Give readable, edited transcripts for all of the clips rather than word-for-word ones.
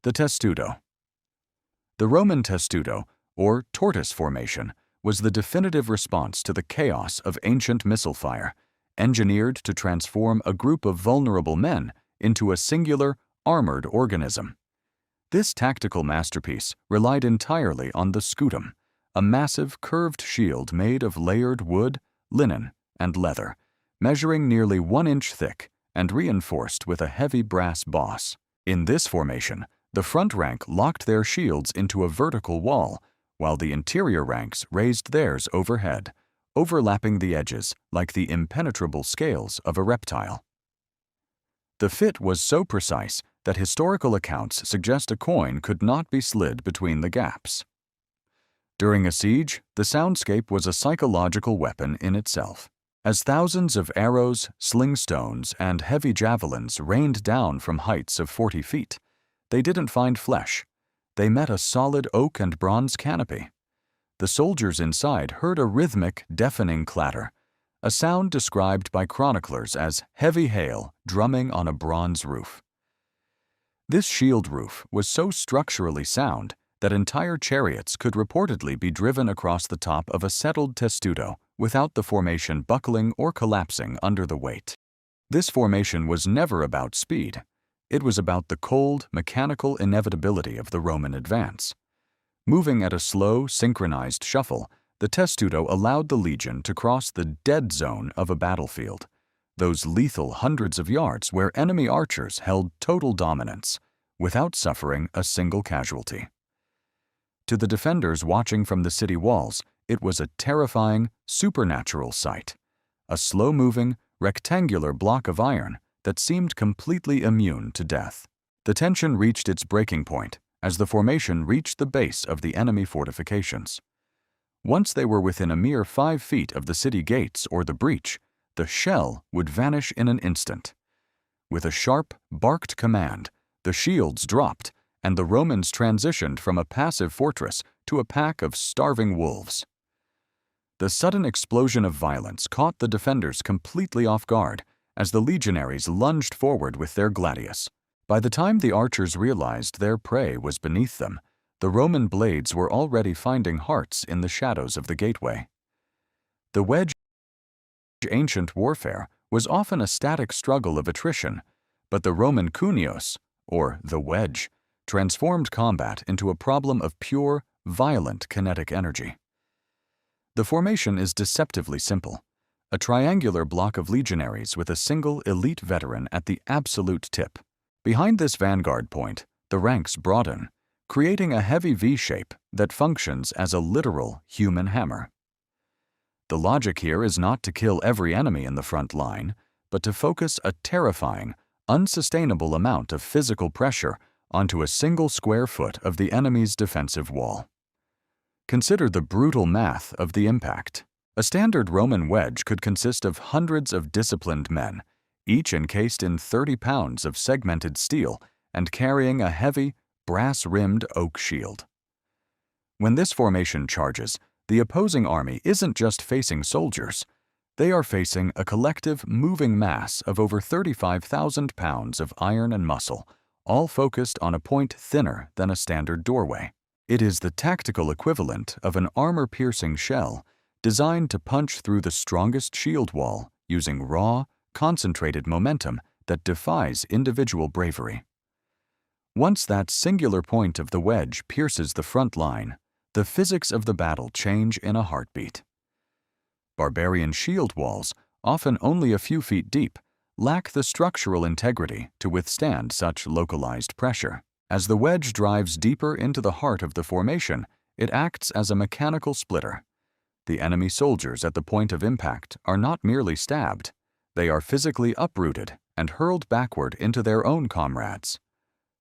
The Testudo. The Roman testudo, or tortoise formation, was the definitive response to the chaos of ancient missile fire, engineered to transform a group of vulnerable men into a singular, armored organism. This tactical masterpiece relied entirely on the scutum, a massive curved shield made of layered wood, linen, and leather, measuring nearly 1 inch thick and reinforced with a heavy brass boss. In this formation, the front rank locked their shields into a vertical wall, while the interior ranks raised theirs overhead, overlapping the edges like the impenetrable scales of a reptile. The fit was so precise that historical accounts suggest a coin could not be slid between the gaps. During a siege, the soundscape was a psychological weapon in itself. As thousands of arrows, sling stones, and heavy javelins rained down from heights of 40 feet, they didn't find flesh. They met a solid oak and bronze canopy. The soldiers inside heard a rhythmic, deafening clatter, a sound described by chroniclers as heavy hail drumming on a bronze roof. This shield roof was so structurally sound that entire chariots could reportedly be driven across the top of a settled testudo without the formation buckling or collapsing under the weight. This formation was never about speed. It was about the cold, mechanical inevitability of the Roman advance. Moving at a slow, synchronized shuffle, the testudo allowed the legion to cross the dead zone of a battlefield, those lethal hundreds of yards where enemy archers held total dominance, without suffering a single casualty. To the defenders watching from the city walls, it was a terrifying, supernatural sight, a slow-moving, rectangular block of iron that seemed completely immune to death. The tension reached its breaking point as the formation reached the base of the enemy fortifications. Once they were within a mere 5 feet of the city gates or the breach, the shell would vanish in an instant. With a sharp, barked command, the shields dropped, and the Romans transitioned from a passive fortress to a pack of starving wolves. The sudden explosion of violence caught the defenders completely off guard as the legionaries lunged forward with their gladius. By the time the archers realized their prey was beneath them, the Roman blades were already finding hearts in the shadows of the gateway. The wedge ancient warfare was often a static struggle of attrition, but the Roman kunios, or the wedge, transformed combat into a problem of pure, violent kinetic energy. The formation is deceptively simple. A triangular block of legionaries with a single elite veteran at the absolute tip. Behind this vanguard point, the ranks broaden, creating a heavy V-shape that functions as a literal human hammer. The logic here is not to kill every enemy in the front line, but to focus a terrifying, unsustainable amount of physical pressure onto a single square foot of the enemy's defensive wall. Consider the brutal math of the impact. A standard Roman wedge could consist of hundreds of disciplined men, each encased in 30 pounds of segmented steel and carrying a heavy, brass-rimmed oak shield. When this formation charges, the opposing army isn't just facing soldiers. They are facing a collective moving mass of over 35,000 pounds of iron and muscle, all focused on a point thinner than a standard doorway. It is the tactical equivalent of an armor-piercing shell designed to punch through the strongest shield wall using raw, concentrated momentum that defies individual bravery. Once that singular point of the wedge pierces the front line, the physics of the battle change in a heartbeat. Barbarian shield walls, often only a few feet deep, lack the structural integrity to withstand such localized pressure. As the wedge drives deeper into the heart of the formation, it acts as a mechanical splitter. The enemy soldiers at the point of impact are not merely stabbed, they are physically uprooted and hurled backward into their own comrades.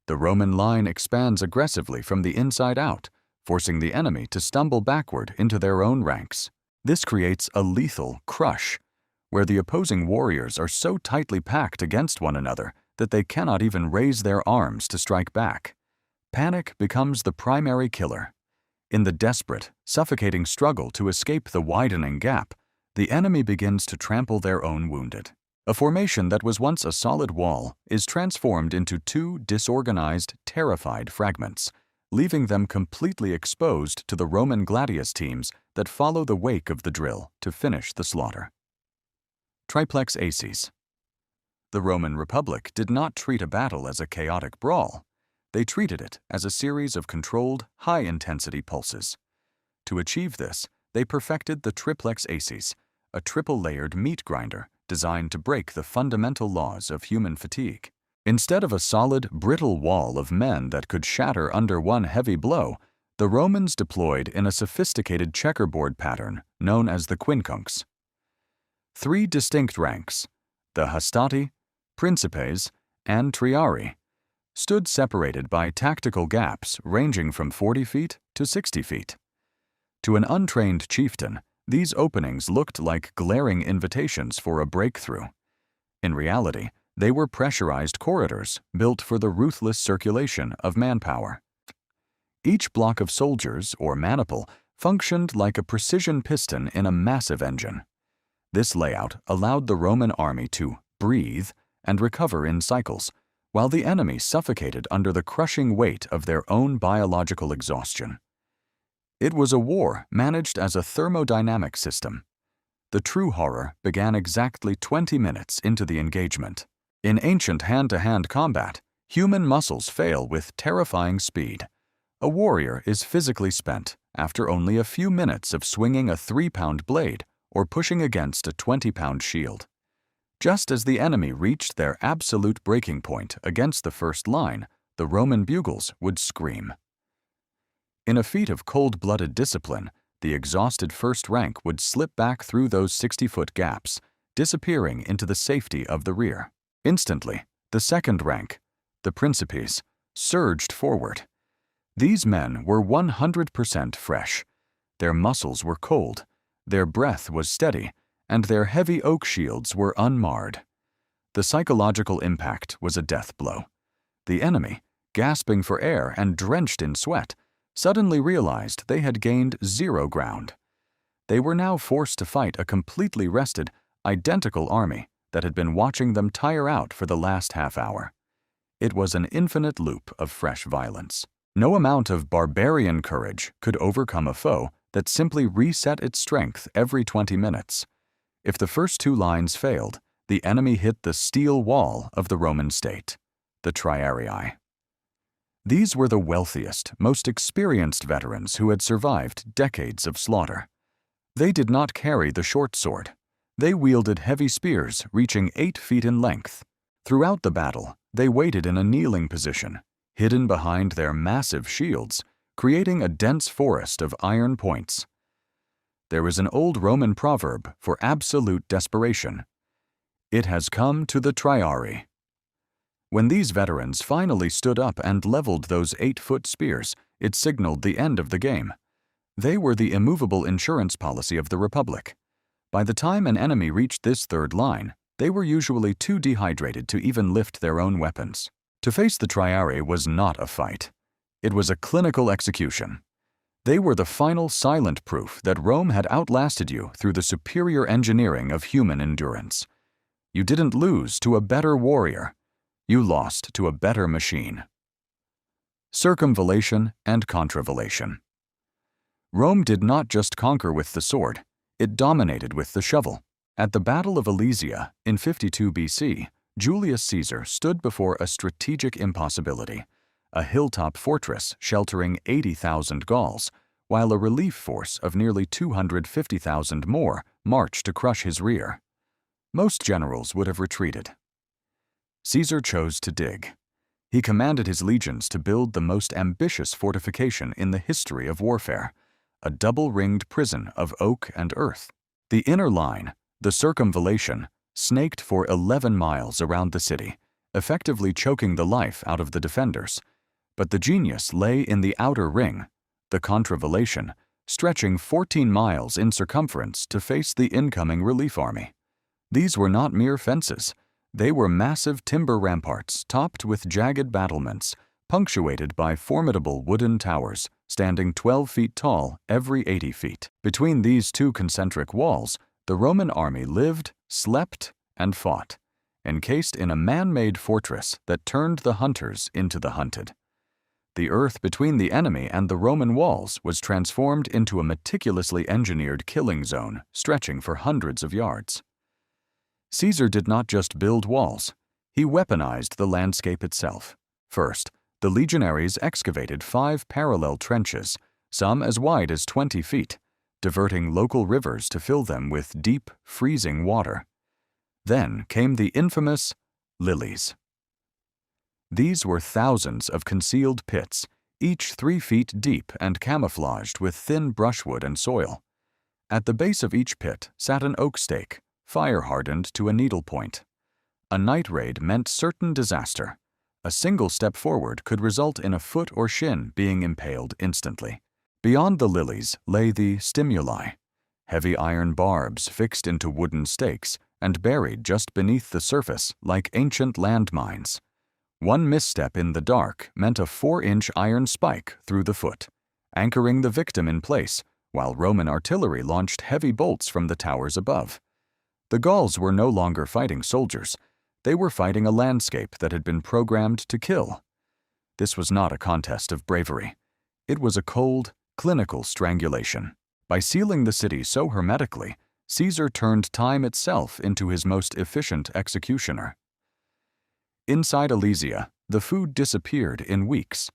The Roman line expands aggressively from the inside out, forcing the enemy to stumble backward into their own ranks. This creates a lethal crush, where the opposing warriors are so tightly packed against one another that they cannot even raise their arms to strike back. Panic becomes the primary killer. In the desperate, suffocating struggle to escape the widening gap, the enemy begins to trample their own wounded. A formation that was once a solid wall is transformed into two disorganized, terrified fragments, leaving them completely exposed to the Roman gladius teams that follow the wake of the drill to finish the slaughter. Triplex Acies. The Roman Republic did not treat a battle as a chaotic brawl. They treated it as a series of controlled, high-intensity pulses. To achieve this, they perfected the Triplex Acies, a triple-layered meat grinder designed to break the fundamental laws of human fatigue. Instead of a solid, brittle wall of men that could shatter under one heavy blow, the Romans deployed in a sophisticated checkerboard pattern known as the quincunx. 3 distinct ranks, the hastati, principes, and triarii, stood separated by tactical gaps ranging from 40 feet to 60 feet. To an untrained chieftain, these openings looked like glaring invitations for a breakthrough. In reality, they were pressurized corridors built for the ruthless circulation of manpower. Each block of soldiers, or maniple, functioned like a precision piston in a massive engine. This layout allowed the Roman army to breathe and recover in cycles, while the enemy suffocated under the crushing weight of their own biological exhaustion. It was a war managed as a thermodynamic system. The true horror began exactly 20 minutes into the engagement. In ancient hand-to-hand combat, human muscles fail with terrifying speed. A warrior is physically spent after only a few minutes of swinging a 3-pound blade or pushing against a 20-pound shield. Just as the enemy reached their absolute breaking point against the first line, the Roman bugles would scream. In a feat of cold-blooded discipline, the exhausted first rank would slip back through those 60-foot gaps, disappearing into the safety of the rear. Instantly, the second rank, the principes, surged forward. These men were 100% fresh. Their muscles were cold, their breath was steady, and their heavy oak shields were unmarred. The psychological impact was a death blow. The enemy, gasping for air and drenched in sweat, suddenly realized they had gained 0 ground. They were now forced to fight a completely rested, identical army that had been watching them tire out for the last half hour. It was an infinite loop of fresh violence. No amount of barbarian courage could overcome a foe that simply reset its strength every 20 minutes. If the first 2 lines failed, the enemy hit the steel wall of the Roman state, the triarii. These were the wealthiest, most experienced veterans who had survived decades of slaughter. They did not carry the short sword. They wielded heavy spears reaching 8 feet in length. Throughout the battle, they waited in a kneeling position, hidden behind their massive shields, creating a dense forest of iron points. There was an old Roman proverb for absolute desperation. It has come to the triarii. When these veterans finally stood up and leveled those 8-foot spears, it signaled the end of the game. They were the immovable insurance policy of the Republic. By the time an enemy reached this third line, they were usually too dehydrated to even lift their own weapons. To face the triarii was not a fight. It was a clinical execution. They were the final silent proof that Rome had outlasted you through the superior engineering of human endurance. You didn't lose to a better warrior. You lost to a better machine. Circumvallation and contravallation. Rome did not just conquer with the sword, it dominated with the shovel. At the Battle of Alesia in 52 BC, Julius Caesar stood before a strategic impossibility, a hilltop fortress sheltering 80,000 Gauls, while a relief force of nearly 250,000 more marched to crush his rear. Most generals would have retreated. Caesar chose to dig. He commanded his legions to build the most ambitious fortification in the history of warfare, a double-ringed prison of oak and earth. The inner line, the circumvallation, snaked for 11 miles around the city, effectively choking the life out of the defenders. But the genius lay in the outer ring, the contravallation, stretching 14 miles in circumference to face the incoming relief army. These were not mere fences. They were massive timber ramparts topped with jagged battlements, punctuated by formidable wooden towers standing 12 feet tall every 80 feet. Between these 2 concentric walls, the Roman army lived, slept, and fought, encased in a man-made fortress that turned the hunters into the hunted. The earth between the enemy and the Roman walls was transformed into a meticulously engineered killing zone stretching for hundreds of yards. Caesar did not just build walls, he weaponized the landscape itself. First, the legionaries excavated 5 parallel trenches, some as wide as 20 feet, diverting local rivers to fill them with deep, freezing water. Then came the infamous lilies. These were thousands of concealed pits, each 3 feet deep and camouflaged with thin brushwood and soil. At the base of each pit sat an oak stake, fire-hardened to a needlepoint. A night raid meant certain disaster. A single step forward could result in a foot or shin being impaled instantly. Beyond the lilies lay the stimuli, heavy iron barbs fixed into wooden stakes and buried just beneath the surface like ancient landmines. One misstep in the dark meant a 4-inch iron spike through the foot, anchoring the victim in place, while Roman artillery launched heavy bolts from the towers above. The Gauls were no longer fighting soldiers. They were fighting a landscape that had been programmed to kill. This was not a contest of bravery. It was a cold, clinical strangulation. By sealing the city so hermetically, Caesar turned time itself into his most efficient executioner. Inside Alesia, the food disappeared in weeks.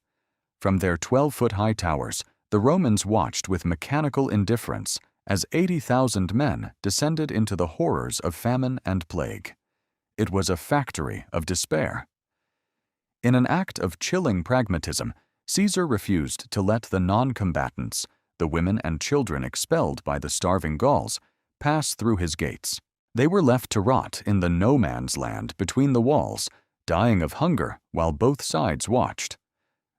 From their 12-foot-high towers, the Romans watched with mechanical indifference as 80,000 men descended into the horrors of famine and plague. It was a factory of despair. In an act of chilling pragmatism, Caesar refused to let the non-combatants, the women and children expelled by the starving Gauls, pass through his gates. They were left to rot in the no-man's land between the walls, dying of hunger while both sides watched.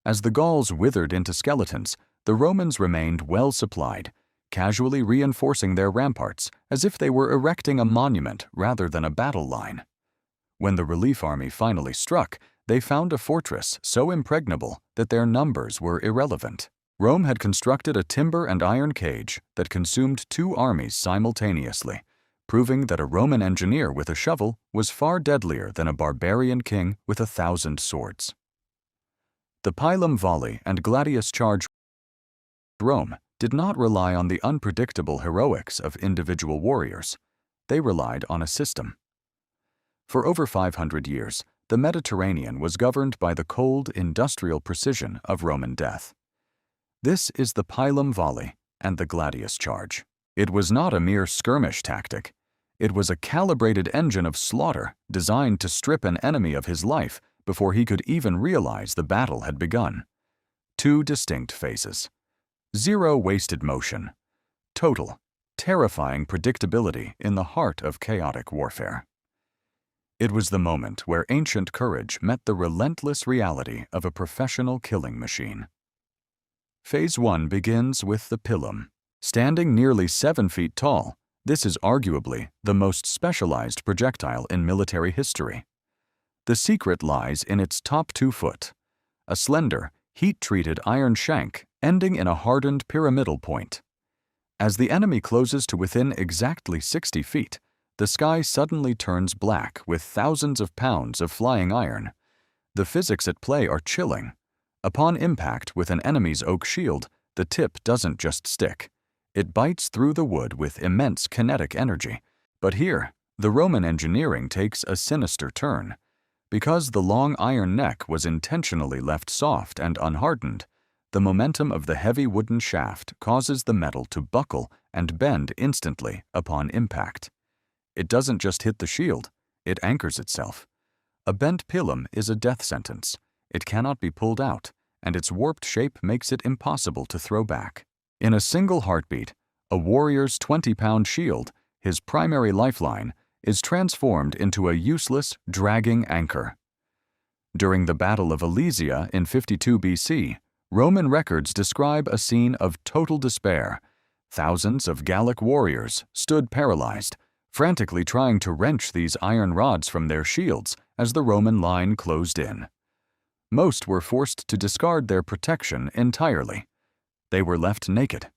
As the Gauls withered into skeletons, the Romans remained well supplied, casually reinforcing their ramparts as if they were erecting a monument rather than a battle line. When the relief army finally struck, they found a fortress so impregnable that their numbers were irrelevant. Rome had constructed a timber and iron cage that consumed 2 armies simultaneously, proving that a Roman engineer with a shovel was far deadlier than a barbarian king with 1,000 swords. The Pilum volley and Gladius charge. Rome did not rely on the unpredictable heroics of individual warriors. They relied on a system. For over 500 years, the Mediterranean was governed by the cold, industrial precision of Roman death. This is the Pilum volley and the Gladius charge. It was not a mere skirmish tactic. It was a calibrated engine of slaughter designed to strip an enemy of his life before he could even realize the battle had begun. 2 distinct phases. 0 wasted motion. Total, terrifying predictability in the heart of chaotic warfare. It was the moment where ancient courage met the relentless reality of a professional killing machine. Phase 1 begins with the Pilum. Standing nearly 7 feet tall, this is arguably the most specialized projectile in military history. The secret lies in its top 2 foot, a slender, heat-treated iron shank ending in a hardened pyramidal point. As the enemy closes to within exactly 60 feet, the sky suddenly turns black with thousands of pounds of flying iron. The physics at play are chilling. Upon impact with an enemy's oak shield, the tip doesn't just stick. It bites through the wood with immense kinetic energy. But here, the Roman engineering takes a sinister turn. Because the long iron neck was intentionally left soft and unhardened, the momentum of the heavy wooden shaft causes the metal to buckle and bend instantly upon impact. It doesn't just hit the shield, it anchors itself. A bent pilum is a death sentence. It cannot be pulled out, and its warped shape makes it impossible to throw back. In a single heartbeat, a warrior's 20-pound shield, his primary lifeline, is transformed into a useless, dragging anchor. During the Battle of Alesia in 52 BC, Roman records describe a scene of total despair. Thousands of Gallic warriors stood paralyzed, frantically trying to wrench these iron rods from their shields as the Roman line closed in. Most were forced to discard their protection entirely. They were left naked,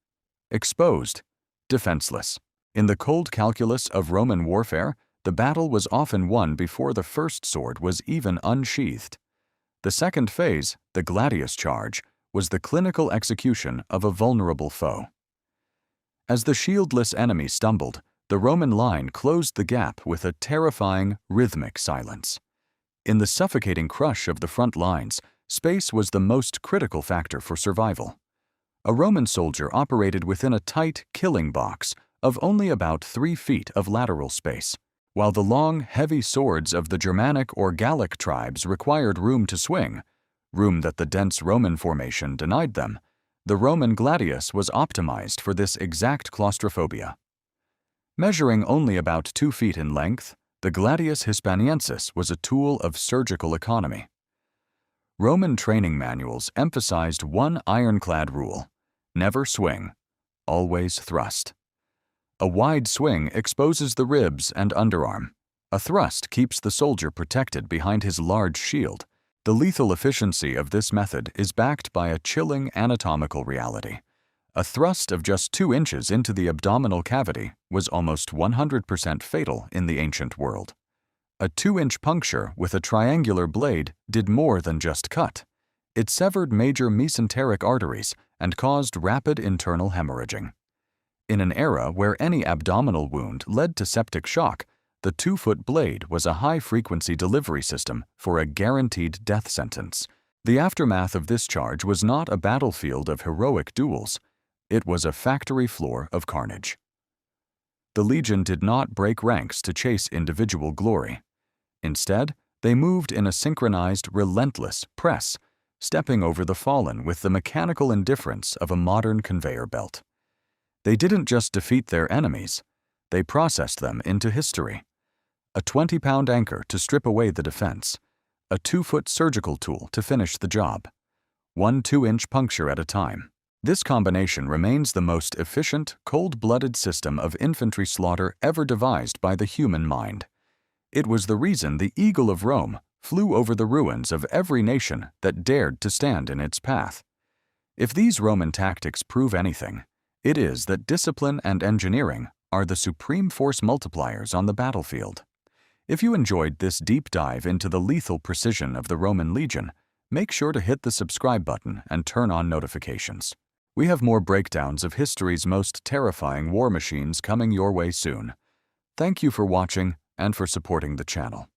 exposed, defenseless. In the cold calculus of Roman warfare, the battle was often won before the first sword was even unsheathed. The second phase, the Gladius charge, was the clinical execution of a vulnerable foe. As the shieldless enemy stumbled, the Roman line closed the gap with a terrifying, rhythmic silence. In the suffocating crush of the front lines, space was the most critical factor for survival. A Roman soldier operated within a tight killing box of only about 3 feet of lateral space, while the long, heavy swords of the Germanic or Gallic tribes required room to swing, room that the dense Roman formation denied them. The Roman gladius was optimized for this exact claustrophobia. Measuring only about 2 feet in length, the gladius hispaniensis was a tool of surgical economy. Roman training manuals emphasized one ironclad rule: never swing, always thrust. A wide swing exposes the ribs and underarm. A thrust keeps the soldier protected behind his large shield. The lethal efficiency of this method is backed by a chilling anatomical reality. A thrust of just 2 inches into the abdominal cavity was almost 100% fatal in the ancient world. A 2-inch puncture with a triangular blade did more than just cut. It severed major mesenteric arteries and caused rapid internal hemorrhaging. In an era where any abdominal wound led to septic shock, the 2-foot blade was a high-frequency delivery system for a guaranteed death sentence. The aftermath of this charge was not a battlefield of heroic duels. It was a factory floor of carnage. The legion did not break ranks to chase individual glory. Instead, they moved in a synchronized, relentless press, stepping over the fallen with the mechanical indifference of a modern conveyor belt. They didn't just defeat their enemies, they processed them into history. A 20-pound anchor to strip away the defense, a 2-foot surgical tool to finish the job, 1 2-inch puncture at a time. This combination remains the most efficient, cold-blooded system of infantry slaughter ever devised by the human mind. It was the reason the Eagle of Rome flew over the ruins of every nation that dared to stand in its path. If these Roman tactics prove anything, it is that discipline and engineering are the supreme force multipliers on the battlefield. If you enjoyed this deep dive into the lethal precision of the Roman legion, make sure to hit the subscribe button and turn on notifications. We have more breakdowns of history's most terrifying war machines coming your way soon. Thank you for watching and for supporting the channel.